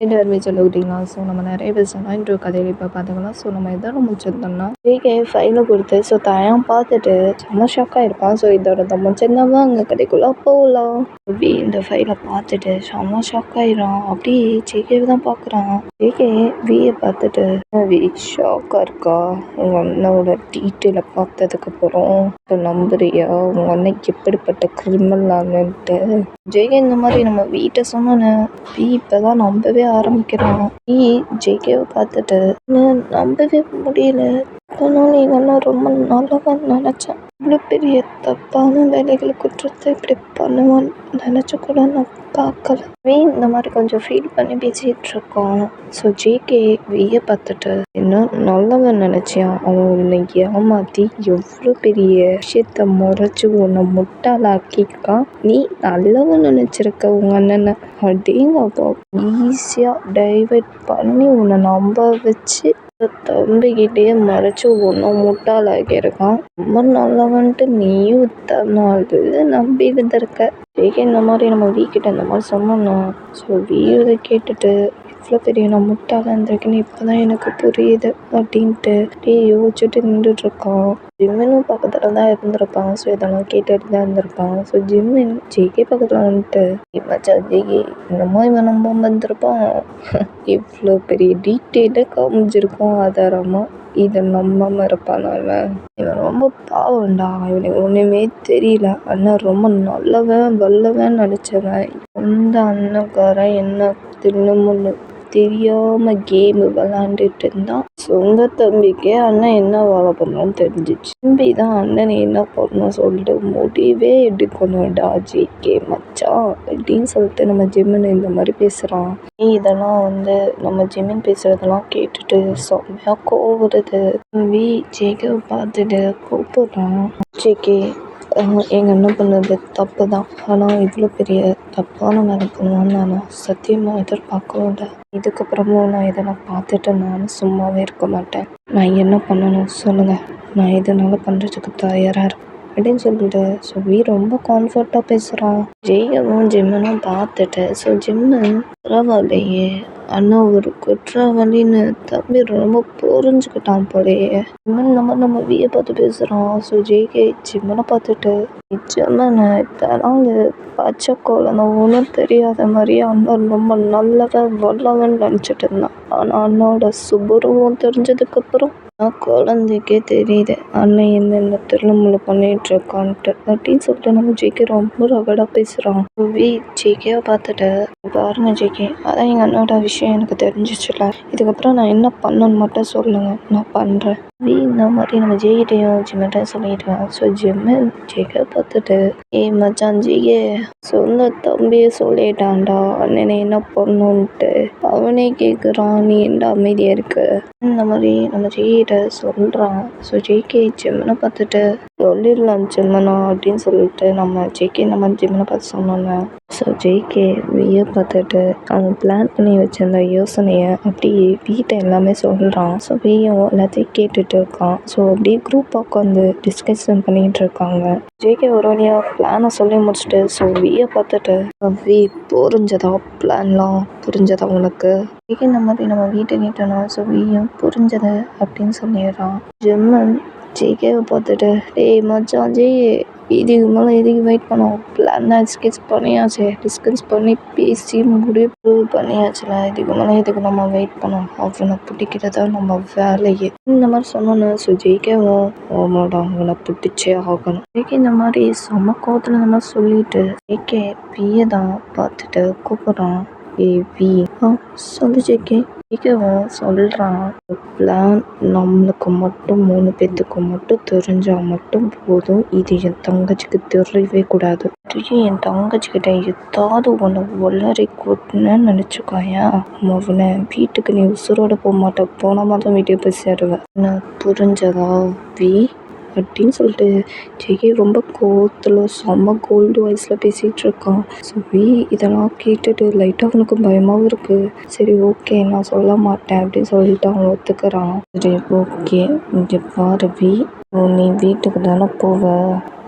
எல்லாருமே சொல்லிக்கிட்டீங்களா? ஸோ நம்ம நிறைய பேசலாம் இன்று கதையில இப்போ பார்த்துக்கலாம். ஸோ நம்ம எதோட முடிச்சிருந்தோம்னா ஜேகே ஃபைலை கொடுத்து ஸோ தயான் பார்த்துட்டு செம்ம ஷாக்காக இருப்பான். ஸோ இதோட நம்ம முடிச்சிருந்தாவா அங்கே கதைக்குள்ளே போகலாம். அப்படி இந்த ஃபைலை பார்த்துட்டு செம்ம ஷாக் ஆயிடும். அப்படி ஜேகேவை தான் பார்க்குறான். ஜேகே வியை பார்த்துட்டு வி ஷாக்காக இருக்கா? உங்கள் அண்ணனோட டீட்டெயிலை பார்த்ததுக்கப்புறம் இப்போ நம்புறியா உங்கள் அண்ணன் எப்படிப்பட்ட கிரிமினல்னுட்டு? ஜேகே இந்த மாதிரி நம்ம வீட்டை சொன்னோன்னு வி இப்போதான் நம்பவே ஆரம்பிக்கிறான். வி ஜேகேவை பார்த்துட்டு நம்பவே முடியல. அதனால எங்கள் அண்ணா ரொம்ப நல்லவன் நினச்சேன். இவ்வளோ பெரிய தப்பான வேலைகளை குற்றத்தை இப்படி பண்ணுவான்னு நினச்சி கூட நான் பார்க்கல. வி இந்த மாதிரி கொஞ்சம் ஃபீல் பண்ணி பேசிகிட்டு இருக்கான். ஸோ ஜேகே வியை பார்த்துட்டு என்ன நல்லவன் நினச்சியா? அவன் உன்னை ஏமாற்றி எவ்வளோ பெரிய விஷயத்த முறைச்சி உன்னை முட்டாளாக்கியிருக்கான். நீ நல்லவன் நினச்சிருக்க உங்கள் அண்ணனை. அப்படிங்கப்போ ஈஸியாக டைவர்ட் பண்ணி உன்னை நம்ப வச்சு தம்பிக்கிட்டே மறைச்சு ஒன்றும் முட்டாளாக்கியிருக்கான். ரொம்ப நல்லவன்ட்டு நீயும் இத்தனாள் நம்பி இருந்திருக்க. ஜேகே இந்த மாதிரி நம்ம வீக்கிட்ட இந்த மாதிரி சொன்னோன்னா ஸோ வீதை கேட்டுட்டு இவ்வளோ பெரிய நான் முட்டாளாக இருந்திருக்கேன்னு இப்போ தான் எனக்கு புரியுது அப்படின்ட்டு யோசிச்சுட்டு நின்றுட்டுருக்கான். ஜிம்மினும் பக்கத்தில் தான் இருந்திருப்பான். ஸோ இதெல்லாம் கேட்டுட்டு தான் இருந்திருப்பான். ஸோ ஜிம்மின் ஜேகே பக்கத்தில் வந்துட்டு மச்சான் ஜேகே என்னமோ இவன் நம்பாமல் இருந்திருப்பான். இவ்வளோ பெரிய டீட்டெயிலாக காமிச்சிருக்கோம் ஆதாரமாக. இதை நம்பாமல் இருப்பானா இவன் ரொம்ப பாவம்டா. இவனுக்கு ஒன்றுமே தெரியல. அண்ணன் ரொம்ப நல்லவன் வல்லவன் நினச்சவன். எந்த அண்ணன்காரன் என்ன தின்னுமுன்னு தெரியாமல் கேமு விளாண்டுட்டு இருந்தான். சொந்த தம்பிக்கே அண்ணன் என்ன வேலை பண்ணான்னு தெரிஞ்சிச்சு. தம்பி தான் அண்ணனை என்ன பண்ணணும் சொல்லிட்டு முடிவே எடுக்கணும்டா ஜேகே மச்சான் அப்படின்னு சொல்லிட்டு நம்ம ஜிம்மின் இந்த மாதிரி பேசுகிறான். இதெல்லாம் நம்ம ஜிம்மின் பேசுகிறதெல்லாம் கேட்டுட்டு செம்மையாக கோவம் வருது. தம்பி ஜேகேவை பார்த்துட்டு கூப்பிட்றான். ஜேகே எங்கள் அண்ணன் பண்ணது தப்பு தான். ஆனால் இவ்வளோ பெரிய தப்பான வேலை பண்ணுவான்னு நான் சத்தியமாக எதிர்பார்க்கவும் இல்லை. இதுக்கப்புறமும் நான் இதெல்லாம் பார்த்துட்டு நானும் சும்மாவே இருக்க மாட்டேன். நான் என்ன பண்ணணும் சொல்லுங்கள். நான் இதனால் பண்ணுறதுக்கு தயாராக இருக்கேன் அப்படின்னு சொல்லிட்டு ஸோ ரொம்ப கம்ஃபர்ட்டாக பேசுகிறான். ஜெய்கவும் ஜிம்மனும் பார்த்துட்டு ஸோ ஜிம்மன் பரவாயில்லையே அண்ணா ஒரு குற்றவாளின்னு தம்பி ரொம்ப புரிஞ்சுக்கிட்டான் போலேயே. ஜிம்மன் நம்ம வியை பார்த்து பேசுகிறான். ஸோ ஜேகே ஜிம்மனை பார்த்துட்டு ஜிம்மனை இதெல்லாம் பச்சை குழந்தை ஒன்றும் தெரியாத மாதிரியே அண்ணன் ரொம்ப நல்லவன் வல்லவன் நினச்சிட்டு இருந்தான். ஆனால் அண்ணோட சுபருவம் தெரிஞ்சதுக்கப்புறம் குழந்தைக்கே தெரியுது அண்ணன் என்னென்ன திருமண பண்ணிட்டு இருக்கான்ட்டு அப்படின்னு சொல்லிட்டு நம்ம ஜேகே ரொம்ப ரகடாக பேசுகிறான். ஜேகேவை பார்த்துட்டு பாருங்க ஜேகே அதான் எங்கள் அண்ணோட விஷயம் எனக்கு தெரிஞ்சிச்சுல. இதுக்கப்புறம் நான் என்ன பண்ணணும்னு மட்டும் சொல்லுங்கள் நான் பண்ணுறேன். இந்த மாதிரி நம்ம ஜேகிட்டையும் ஜிம்மிட்டையும் சொல்லிடுவேன். ஸோ ஜிம்மன் ஜேகேவை பார்த்துட்டு மச்சான் ஜேகே சொந்த தம்பியை சொல்லிட்டான்டா அண்ணனை என்ன பண்ணணுன்ட்டு. அவனே கேட்குறான் நீ என்ன அமைதியாக இருக்கு. இந்த மாதிரி நம்ம ஜேகிட்ட சொல்கிறான். ஸோ ஜேகே ஜிம்மனை பார்த்துட்டு சொல்லிடலாம் ஜிம்மனா அப்படின்னு சொல்லிட்டு நம்ம ஜேகே நம்ம ஜிம்மனை பார்த்து சொன்னோன்னே ஸோ ஜேகே வியை பார்த்துட்டு அவன் பிளான் பண்ணி வச்சிருந்த யோசனையை அப்படியே வீட்டை எல்லாமே சொல்கிறான். ஸோ வியும் எல்லாத்தையும் கேட்டுட்டு இருக்கான். ஸோ அப்படியே குரூப்பாக உட்காந்து டிஸ்கஷன் பண்ணிகிட்டு இருக்காங்க. ஜேகே ஒரு வழியாக பிளானை சொல்லி முடிச்சுட்டு ஸோ வியை பார்த்துட்டு வி புரிஞ்சதா பிளான்லாம் புரிஞ்சதா உனக்கு? ஜேகே இந்த மாதிரி நம்ம வீட்டை கேட்டோம். ஸோ வியும் புரிஞ்சது அப்படின்னு சொல்லிடுறான். ஜிம்மன் ஜேகேவை பார்த்துட்டு மச்சான் இதுக்கு மேலே எதுக்கு வெயிட் பண்ணோம்? பிளான் தான் டிஸ்கஸ் பண்ணி பேசி முடிவு பண்ணியாச்சுல. இதுக்கு மேலே எதுக்கு நம்ம வெயிட் பண்ணோம்? அவனை பிடிக்கிறதா நம்ம வேலையே. இந்த மாதிரி சொன்னோன்னு ஸோ ஜேகேவும் ஆமாடா அவனை பிடிச்சே ஆகணும். ஜேகே இந்த மாதிரி செம்ம கோவத்தில் இந்த மாதிரி சொல்லிட்டு ஜேகே வியை தான் பார்த்துட்டு கூப்பிட்றான். வி சொல்லு ஜேகே. ஜேகேவும் சொல்கிறான் பிளான் நம்மளுக்கு மட்டும் 3 பேர்த்துக்கு மட்டும் தெரிஞ்சால் மட்டும் போதும். இது என் தங்கச்சிக்கு தெரியவே கூடாது. என் தங்கச்சிக்கிட்ட ஏதாவது ஒன்று வளரி கூட்டினேன்னு நினச்சிக்கோயா அவனை வீட்டுக்கு நீ உசுரோட போக மாட்டேன். போன மாதம் வீட்டுக்கு போய் சேருவேன். நான் புரிஞ்சதா வி அப்படின்னு சொல்லிட்டு ஜேகே ரொம்ப கோவத்தில் செம்ம கோல்டு வாய்ஸில் பேசிகிட்டு இருக்கான். ஸோ வி இதெல்லாம் கேட்டுட்டு லைட்டாக அவனுக்கு பயமாகவும் இருக்குது. சரி ஓகே நான் சொல்ல மாட்டேன் அப்படின்னு சொல்லிட்டு அவன் ஒத்துக்கிறான். சரி ஓகே இங்கே பாரு வி, நீ வீட்டுக்கு தானே போவ?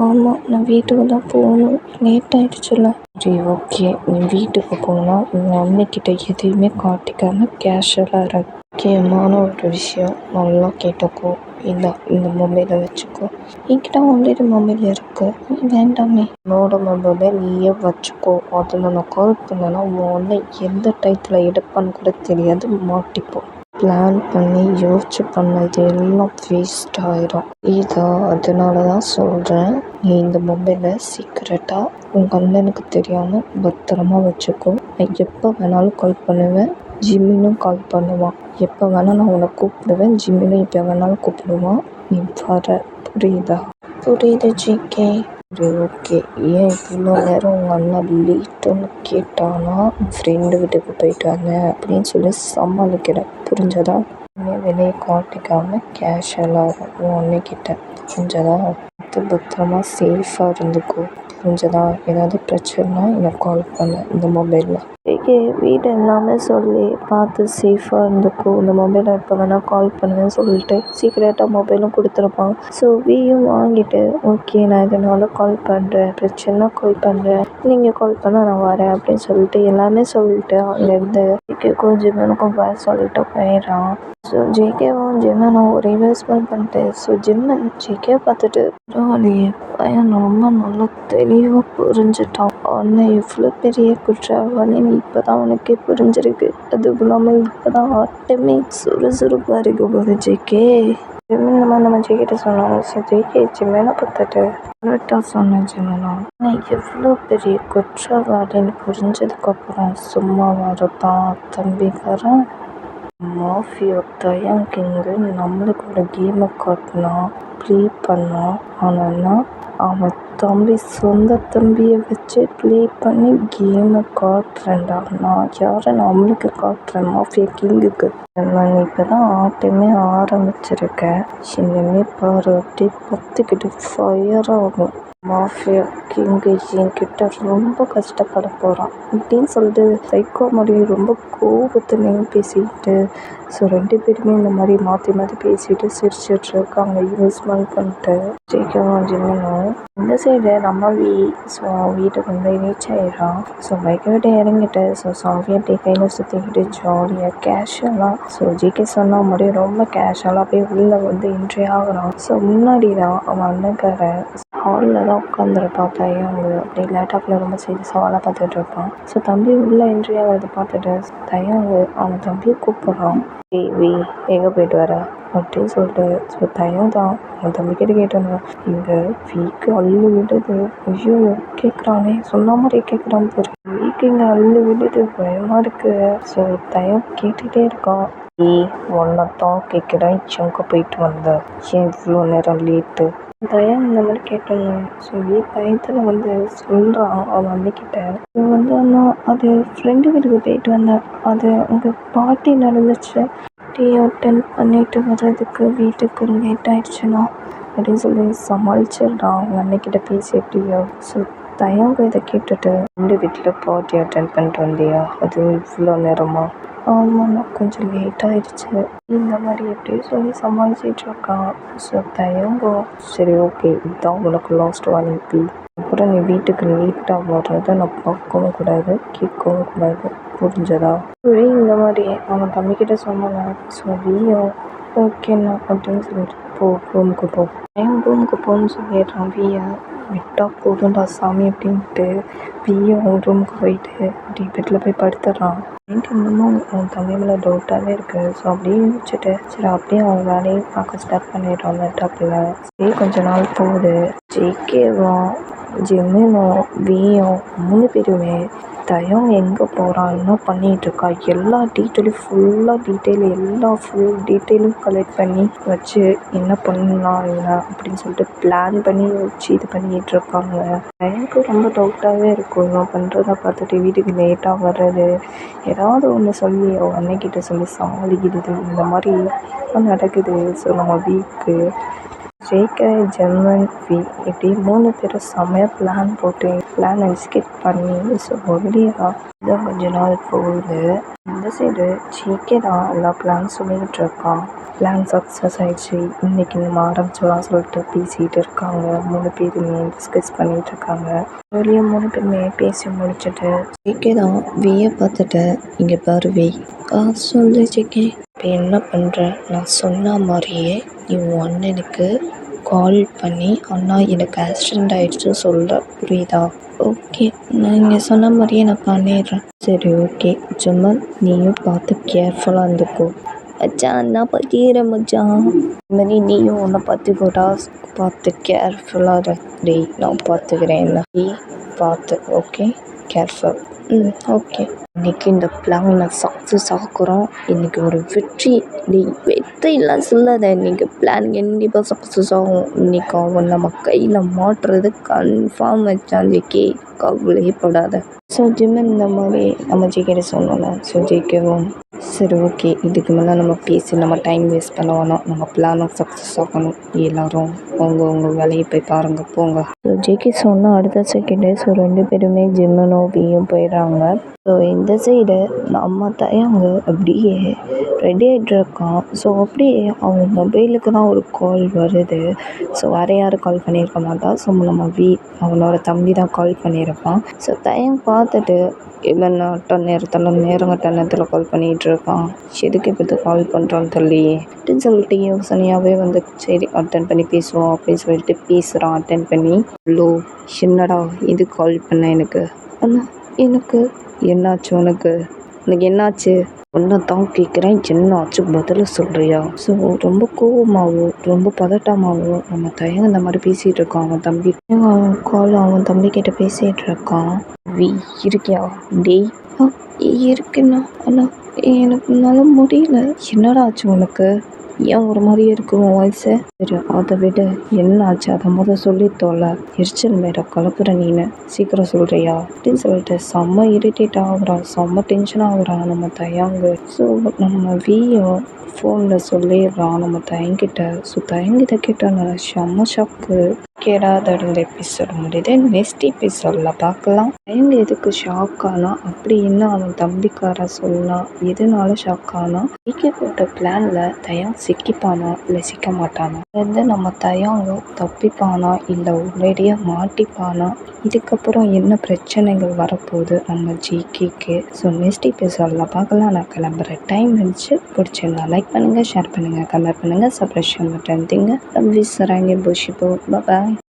ஆமாம் நான் வீட்டுக்கு தான் போகணும், லேட் ஆகிடுச்சுல. சரி ஓகே நீ வீட்டுக்கு போனால் உன் அன்னைக்கிட்ட எதையுமே காட்டிக்காமல் கேஷுவலாக இரு. முக்கியமான ஒரு விஷயம் நல்லா கேட்டுக்கோ. இந்த மொபைலை வச்சுக்கோ. என்கிட்ட ஆல்ரெடி மொபைல் இருக்கு, வேண்டாமே. என்னோட மொபைலை நீயே வச்சுக்கோ. அதில் நான் கால் பண்ணேன்னா உன்னை எந்த டயத்தில் எடுப்பான்னு கூட தெரியாது, மாட்டிப்போம். பிளான் பண்ணி யோசிச்சு பண்ணது எல்லாம் வேஸ்ட் ஆயிடும். அதனால தான் சொல்கிறேன், நீ இந்த மொபைலை சீக்கிரட்டாக உங்கள் அண்ணனுக்கு தெரியாமல் பத்திரமா வச்சுக்கோ. நான் எப்போ வேணாலும் கால் பண்ணுவேன், ஜிம்மினும் கால் பண்ணுவான். எப்போ வேணால் நான் உன்னை கூப்பிடுவேன், ஜிம்மினும் எப்போ வேணாலும் கூப்பிடுவான். நீ வர, புரியுதா? புரியுது ஜிகே. சரி ஓகே. ஏன் இவ்வளோ நேரம் உங்கள் அண்ணன் லேட்டுன்னு கேட்டானா ஃப்ரெண்டு வீட்டுக்கு போயிட்டு வந்தேன் அப்படின்னு சொல்லி சமாளிக்கிறேன், புரிஞ்சதா? வெளியே காட்டிக்காமல் கேஷுவலாக இருக்கும் அன்னைக்கிட்ட, புரிஞ்சதா? பத்திரமா சேஃபாக இருந்துக்கோ, புரிஞ்சதா? ஏதாவது பிரச்சனைனா எனக்கு கால் பண்ண இந்த மொபைலில். ஓகே வீடு எல்லாமே சொல்லி பார்த்து சேஃபாக இருந்துக்கோ, இந்த மொபைலை எப்போ வேணால் கால் பண்ணுவேன்னு சொல்லிட்டு சீக்கிரட்டாக மொபைலும் கொடுத்துருப்பான். ஸோ வீயும் வாங்கிட்டு ஓகே நான் இதனால கால் பண்ணுறேன், பிரச்சனை கால் பண்ணுறேன், நீங்கள் கால் பண்ணால் நான் வரேன் அப்படின்னு சொல்லிட்டு எல்லாமே சொல்லிட்டு அங்கேருந்து ஜேகேக்கும் ஜிம்மனுக்கும் பாய் சொல்லிட்டு போயிடுறான். ஸோ ஜேகேவும் ஜிம்மனும் ஒரு இன்வெஸ்ட்மெண்ட் பண்ணிட்டு ஜிம்மன் ஜேகே பார்த்துட்டு பரவாயில்லையே பையன் ரொம்ப நல்லா தெளிவாக புரிஞ்சுட்டான், அண்ணன் இவ்வளோ பெரிய குற்றவாளின்னு இப்போ தான் உனக்கே புரிஞ்சிருக்கு. அதுவும் இல்லாமல் இப்போ தான் ஆட்டமே சுறுசுறுப்பாக இருக்கு போது ஜேகே. ஜிம்மன் நம்ம ஜேகிட்ட சொன்னோம். ஸோ ஜேகே ஜிம்மனை பார்த்துட்டு கரெக்டாக சொன்னேன் ஜிம்மனா, நான் எவ்வளோ பெரிய குற்றவாளின்னு புரிஞ்சதுக்கப்புறம் சும்மா இருப்பான் தம்பிக்காரன். மாஃபியா தயாங் கிங்கு நம்மளுக்கு ஒரு கேமை காட்டினான், ப்ளே பண்ணான். ஆனால் அவன் தம்பி சொந்த தம்பியை வச்சு ப்ளே பண்ணி கேமை காட்டுறேன்டா. நான் யாரை நம்மளுக்கு காட்டுறேன், மாஃபியா கிங்குக்கு. நான் இப்போ தான் ஆட்டமே ஆரம்பிச்சிருக்கேன், இனிமே பாரு அப்படியே பற்றிக்கிட்டு ஃபயர் ஆகும். மாஃபியா கிங்கு என்கிட்ட ரொம்ப கஷ்டப்பட போகிறான் அப்படின்னு சொல்லிட்டு சைக்கோ மாதிரி ரொம்ப கோபத்துலேயும் பேசிக்கிட்டு ரெண்டு பேருமே இந்த மாதிரி மாற்றி மாற்றி பேசிட்டு சிரிச்சிட்டு இருக்காங்க இன்வெஸ்ட்மெண்ட் பண்ணிட்டு. ஜேகேவும் ஜிம்மனும் இந்த சைடு நம்ம வீட்டுக்கு வந்து ரீச் ஆகிடுறான். பைக்கை விட்டு இறங்கிட்டு சாவியை அப்படியே கையில் சுற்றிக்கிட்டு ஜாலியாக கேஷுவலாக ஜேகே சொன்ன மாதிரி ரொம்ப கேஷுவலாக அப்படியே உள்ளே வந்து என்ட்ரி ஆகுறான். முன்னாடி தான் அவன் அண்ணக்கார ஹாலில் தான் உட்காந்துருப்பான் தயங்கு, அப்படியே லேப்டாப்பில் ரொம்ப செய்தி சவாலாக பார்த்துட்டு இருப்பான். தம்பி உள்ளே என்ட்ரி ஆகிறத பார்த்துட்டு தயங்கு அவன் தம்பியை கூப்பிட்றான். வி எங்கே போயிட்டு வர அப்படின்னு சொல்லிட்டு தயம் தான் அவன் தம்பிக்கிட்ட கேட்டாங்க. இங்கே வீக்கு அள்ளு விடுது, ஐயோ கேட்குறானே சொன்ன மாதிரியே கேட்குறான் பாரு, வீக்கு இங்கே அள்ளு விடுது பயமாக இருக்குது. தயம் கேட்டுகிட்டே இருக்கான். ஒன்னத்தான் கேட்குறேன், எங்கே போயிட்டு வந்த, ஏன் இவ்வளோ நேரம் லேட்டு? தயம் இந்த மாதிரி கேட்டோன்னு சொல்லி பயத்தில் வந்து சொல்கிறான் அவன் அன்னைக்கிட்ட. அண்ணா அது ஃப்ரெண்டு வீட்டுக்கு போயிட்டு வந்தேன், அது அங்கே பார்ட்டி நடந்துச்சு, டீ அட்டென்ட் பண்ணிட்டு வர்றதுக்கு வீட்டுக்கு லேட் ஆயிடுச்சுண்ணா அப்படின்னு சொல்லி சமாளிச்சிடுறான் அவங்க அன்னைக்கிட்ட பேசி எப்படியோ. தயங்க இதை கேட்டுட்டு ஃப்ரெண்டு வீட்டில் பார்ட்டி அட்டென்ட் பண்ணிட்டு வந்தியா, அது இவ்வளோ நேரமா? ஆமாண்ணா கொஞ்சம் லேட் ஆயிடுச்சு இந்த மாதிரி எப்படியோ சொல்லி சமாளிச்சிட்டு இருக்கான். தயங்கோ சரி ஓகே இதுதான் உனக்கு லாஸ்ட் வார்னிங், அப்புறம் நீ வீட்டுக்கு லேட்டாக வர்றதை நான் பார்க்கவும் கூடாது கேட்கவும் கூடாது, புரிஞ்சதா? இந்த மாதிரி அவன் தம்பிக்கிட்ட சொன்னாங்க. வீயும் ஓகேண்ணா அப்படின்னு சொல்லிட்டு ரூமுக்கு ரூமுக்கு போகணும்னு சொல்லிடுறான். வீயை விட்டா போதும்டா சாமி அப்படின்ட்டு வீயும் ரூமுக்கு போயிட்டு அப்படி பெட்டில் போய் படுத்துடுறான். இன்னமும் அவன் தம்பி மேலே டவுட்டாகவே இருக்குது. அப்படியே யோசிச்சுட்டு சரி அப்படியே அவன் வேலையை பார்க்க ஸ்டார்ட் பண்ணிடுறான் லேப்டாப்பில். கொஞ்ச நாள் போகுது. ஜேகேவும் ஜிம்மினும் வீயும் 3 பேருமே தயம் எங்கே போகிறான், என்ன பண்ணிகிட்ருக்கா, எல்லா டீட்டெயிலும் எல்லா ஃபுல் டீட்டெயிலும் கலெக்ட் பண்ணி வச்சு என்ன பண்ணலாம் என்ன அப்படின்னு சொல்லிட்டு பிளான் பண்ணி வச்சு இது பண்ணிகிட்டு இருப்பாங்க. எனக்கு ரொம்ப டவுட்டாகவே இருக்கும் இவன் பண்ணுறத பார்த்துட்டு வீட்டுக்கு லேட்டாக வர்றது, ஏதாவது ஒன்று சொல்லி அவன் அன்னைக்கிட்ட சொல்லி சமாளிக்கிறது, இந்த மாதிரி நடக்குது. நம்ம வீக்கு ஜேகே, ஜெர்மன், வி இப்படி 3 பேரும் செம்மையாக பிளான் எக்ஸிக்யூட் பண்ணி ஸோ ஒரேடியா இதான் கொஞ்ச நாள் போகுது. இந்த சைடு ஜேகே தான் எல்லா பிளான் சொல்லிக்கிட்டு இருக்கான். பிளான் சக்ஸஸ் ஆயிடுச்சு, இன்னைக்கு நம்ம ஆரம்பிச்சலாம் சொல்லிட்டு பேசிகிட்டு இருக்காங்க. 3 பேருமே டிஸ்கஸ் பண்ணிகிட்டு இருக்காங்க. வெளியே 3 பேருமே பேசி முடிச்சுட்டு ஜேகே தான் வியை பார்த்துட்டு இங்கே பாரு வி சொல்லு ஜேகே. இப்போ என்ன பண்ணுற? நான் சொன்ன மாதிரியே நீ உன் அண்ணனுக்கு கால் பண்ணி அண்ணா எனக்கு ஆக்சிடெண்ட் ஆகிடுச்சு சொல்ல, புரியுதா? ஓகே, நான் இங்கே சொன்ன மாதிரியே நான் பண்ணிடுறேன். சரி ஓகே ஜெர்மன், நீயும் பார்த்து கேர்ஃபுல்லாக இருந்துக்கோ. மச்சான் நான் பார்த்துக்கிறேன் மச்சான். இது மாதிரி நீயும் உன்னை பார்த்துக்கோடா, பார்த்து கேர்ஃபுல்லாக டேய். நான் பார்த்துக்கிறேன், என்ன நீ பார்த்து. Okay, careful. ஓகே. இன்றைக்கி இந்த பிளானை சக்ஸஸ் ஆக்குறோம். இன்றைக்கி ஒரு வெற்றி. வெற்றிலாம் சொல்லாத, இன்றைக்கி பிளான் கண்டிப்பாக சக்ஸஸ் ஆகும். இன்றைக்கி அவன் நம்ம கையில் மாட்டுறது கன்ஃபார்ம் வச்சான் ஜேகே, கவலைப்படாத. ஸோ ஜிம்மன் இந்த மாதிரி நம்ம ஜேகேட்ட சொன்னோம்ல. ஸோ ஜேகேவும் சரி ஓகே, இதுக்கு மேலே நம்ம பேசி நம்ம டைம் வேஸ்ட் பண்ண வேணாம், நம்ம பிளானும் சக்ஸஸ் ஆகணும். எல்லோரும் உங்கள் வேலையை போய் பாருங்கள், போங்க. ஸோ ஜேகே சொன்னால் அடுத்த செகண்டே ஸோ 2 பேருமே ஜிம்மனும் வியும் போயிடுறாங்க. ஸோ இந்த சைடு நம்ம தயங்க அப்படியே ரெடி ஆகிட்டு இருக்கான். ஸோ அப்படியே அவன் மொபைலுக்கு தான் ஒரு கால் வருது. ஸோ வேறு யாரும் கால் பண்ணியிருக்க மாட்டான். ஸோ நம்ம அவனோட தம்பி தான் கால் பண்ணியிருப்பான். ஸோ தயம் பார்த்துட்டு இவன் நேரங்கட்ட நேரத்தில் கால் பண்ணிகிட்டு இருக்கான். எதுக்கு இப்போ கால் பண்ணுறான்னு தெரியலையே அப்படின்னு சொல்லிட்டு யோசனையாகவே வந்து சரி அட்டன் பண்ணி பேசுவோம் அப்படின்னு சொல்லிட்டு பேசுகிறான். அட்டன் பண்ணி ஹலோ, என்னடா இது கால் பண்ண எனக்கு? அண்ணா எனக்கு என்னாச்சு? உனக்கு என்னாச்சு? ஒன்றை தான் கேட்குறேன், என்ன ஆச்சு பதில் சொல்கிறியா? ஸோ ரொம்ப கோவமாகவும் ரொம்ப பதட்டமாகவும் நம்ம தயங்க இந்த மாதிரி பேசிகிட்டு இருக்கான். அவன் தம்பி அவன் தம்பிக்கிட்ட பேசிகிட்டு இருக்கான். வி இருக்கியா? டேய் இருக்குண்ணா. அண்ணா எனக்கு என்னால் முடியல. என்னடா ஆச்சு உனக்கு? ஏன் ஒரு மாதிரியே இருக்கு உன் வாய்ஸு? சரி அதை விட என்ன ஆச்சு அதை சொல்லி தோல. எரிச்சல் மேடம் கலப்புற நீனு, சீக்கிரம் சொல்கிறியா அப்படின்னு சொல்லிட்டு செம்ம இரிட்டேட் ஆகுறான், செம்ம டென்ஷன் ஆகுறான் நம்ம தயங்கு. ஸோ நம்ம வியும் ஃபோனில் சொல்லிடுறான் நம்ம தயங்கிட்ட. ஸோ தயங்கிட்ட கேட்டான செம்ம ஷாக்கு. கேடாத இருந்த எபிசோட் முடியுது. நெக்ஸ்ட் எபிசோடில் பார்க்கலாம். தயங்கு எதுக்கு ஷாக் ஆனா, அப்படி என்ன அவன் தம்பிக்கார சொன்னான், எதனால ஷாக் ஆனா, போட்ட பிளானில் தயம் சிக்கிப்பானா இல்லை சிக்க மாட்டானா, வந்து நம்ம தயங்க தப்பிப்பானா இல்லை ஒரேடியாக மாட்டிப்பானா, இதுக்கப்புறம் என்ன பிரச்சனைகள் வரப்போகுது நம்ம ஜிகேக்கு. ஸோ நெக்ஸ்ட் எபிசோடில் பார்க்கலாம். நான் கிளம்புற டைம் இருந்துச்சு. பிடிச்சிருந்தா லைக் பண்ணுங்கள், ஷேர் பண்ணுங்கள், கமெண்ட் பண்ணுங்கள், சப்ஸ்கிரைப் பண்ணுங்க. லவ் யூ சராங்க புஷிபோ. பாய்.